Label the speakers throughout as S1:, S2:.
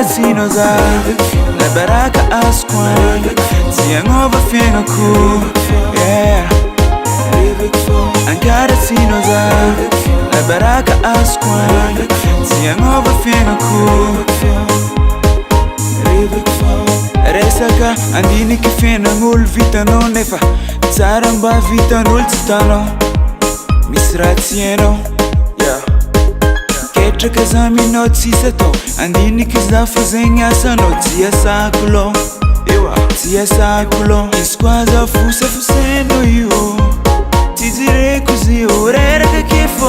S1: Ankarazinoza La baraka askwan Siangova fianako Yeah Ankarazinoza La baraka askwan Siangova fianako Resaka andini ke fiainagn'olo vitanao nefa tsara mba vitan'olo tsy tanao misy raha tsy hainao ketraka za minao tsisy atao andiniky za fa zegny asanao tsy asako lô tsy asako lô izy koa za fosafosainao io tsy jereko izy io reraka ke fô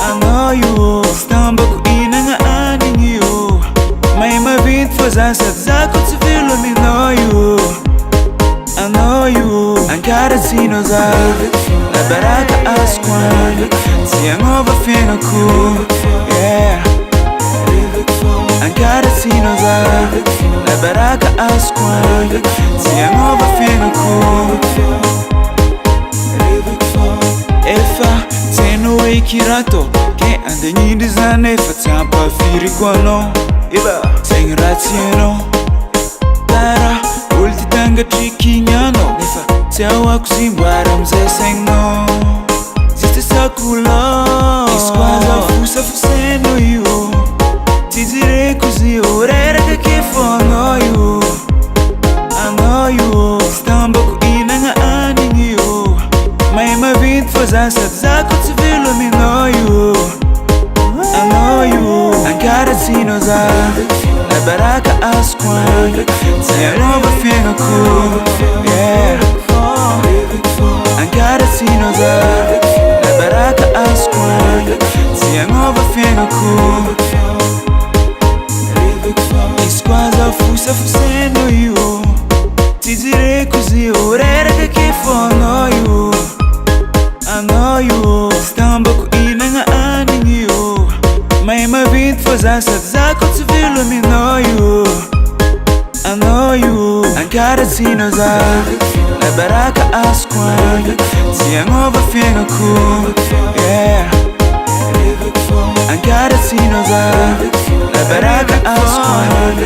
S1: anao io sy tambako inagna anigny io mahay maventy fô za sady zako tsy velo aminao io Ankarazino za La baraka askwan Siangova fianako Yeah Ankarazino za La baraka askwan Siangova fianako Efa tseno hoe kirato ke andegnindry zany efa tsy ampafiry koa anao zegny raha tsy hainao tara olo ty tangatrikigny anao nefa tsy ahoako zimboary amizay saigninao zista sakolô izy koa za fosafosainao io tsy jereko izy io reraka ke fô anao io sy tambako inagna anigny io mahay maventy fô za sady zako tsy velo aminao io Ankarazino za La baraka askwan Siangova fianako Yeah Ankarazino za La baraka askwan Siangova fianako izy koa za fosafosainao io tsy jereko izy io reraka ke fô anao io sy tambako inagna anigny io mahay maventy fô za sady zako tsy velo aminao io Ankarazino za La baraka askwan Siangova fianako Yeah Ankarazino za La baraka askwan